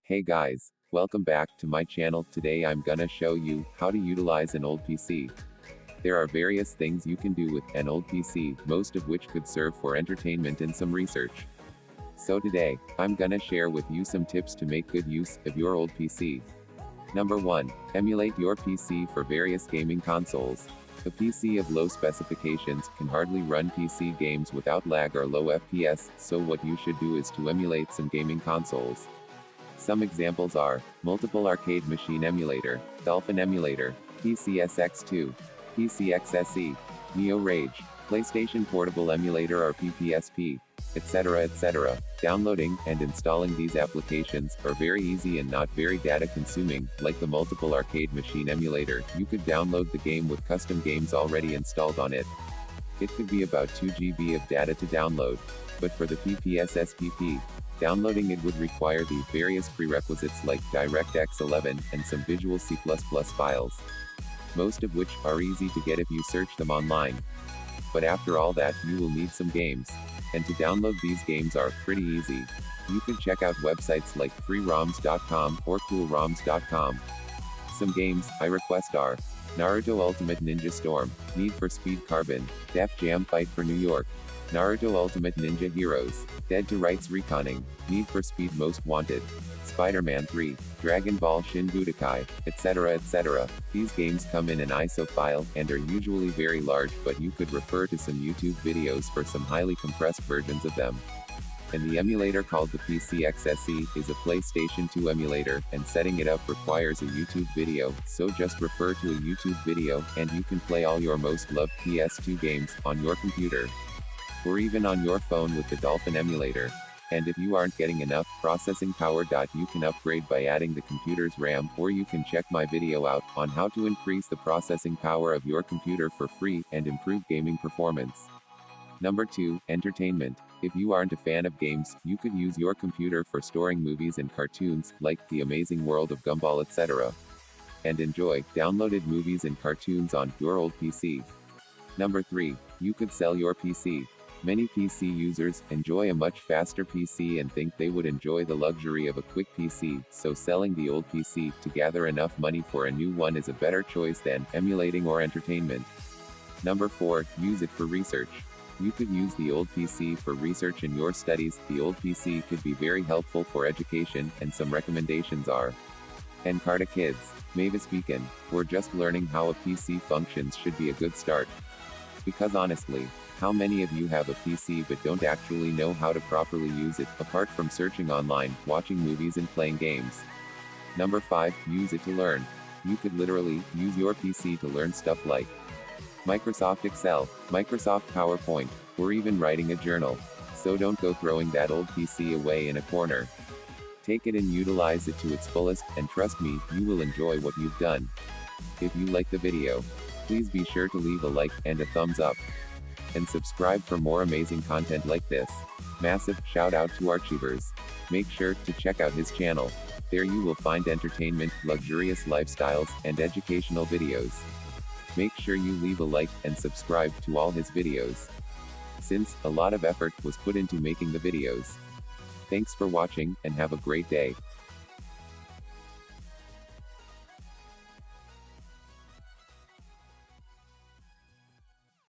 Hey guys, welcome back to my channel. Today I'm gonna show you how to utilize an old PC. There are various things you can do with an old PC, most of which could serve for entertainment and some research. So today, I'm gonna share with you some tips to make good use of your old PC. Number 1. Emulate your PC for various gaming consoles. A PC of low specifications can hardly run PC games without lag or low FPS, so what you should do is to emulate some gaming consoles. Some examples are Multiple Arcade Machine Emulator, Dolphin Emulator, PCSX2, PCXSE, Neo Rage, PlayStation Portable Emulator or PPSP, etc. Downloading and installing these applications are very easy and not very data consuming. Like the Multiple Arcade Machine Emulator, you could download the game with custom games already installed on it. It could be about 2 GB of data to download. But for the PPSSPP, downloading it would require the various prerequisites like DirectX 11 and some Visual C++ files. Most of which are easy to get if you search them online. But after all that, you will need some games. And to download these games are pretty easy. You can check out websites like freeroms.com or coolroms.com. Some games I request are Naruto Ultimate Ninja Storm, Need for Speed Carbon, Def Jam Fight for New York, Naruto Ultimate Ninja Heroes, Dead to Rights Reconning, Need for Speed Most Wanted, Spider-Man 3, Dragon Ball Shin Budokai, etc. These games come in an ISO file and are usually very large, but you could refer to some YouTube videos for some highly compressed versions of them. And the emulator called the PCXSE is a PlayStation 2 emulator, and setting it up requires a YouTube video, so just refer to a YouTube video, and you can play all your most loved PS2 games on your computer. Or even on your phone with the Dolphin emulator. And if you aren't getting enough processing power, you can upgrade by adding the computer's RAM, or you can check my video out on how to increase the processing power of your computer for free and improve gaming performance. Number 2. Entertainment. If you aren't a fan of games, you could use your computer for storing movies and cartoons, like The Amazing World of Gumball, etc. And enjoy downloaded movies and cartoons on your old PC. Number 3. You could sell your PC. Many PC users enjoy a much faster PC and think they would enjoy the luxury of a quick PC, so selling the old PC to gather enough money for a new one is a better choice than emulating or entertainment. Number 4. Use it for research. You could use the old PC for research in your studies. The old PC could be very helpful for education, and some recommendations are Encarta Kids, Mavis Beacon, or just learning how a PC functions should be a good start. Because honestly, how many of you have a PC but don't actually know how to properly use it, apart from searching online, watching movies and playing games? Number 5. Use it to learn. You could literally use your PC to learn stuff like Microsoft Excel, Microsoft PowerPoint, or even writing a journal. So don't go throwing that old PC away in a corner. Take it and utilize it to its fullest, and trust me, you will enjoy what you've done. If you like the video, please be sure to leave a like and a thumbs up. And subscribe for more amazing content like this. Massive shout out to Archivers. Make sure to check out his channel. There you will find entertainment, luxurious lifestyles, and educational videos. Make sure you leave a like and subscribe to all his videos, since a lot of effort was put into making the videos. Thanks for watching, and have a great day.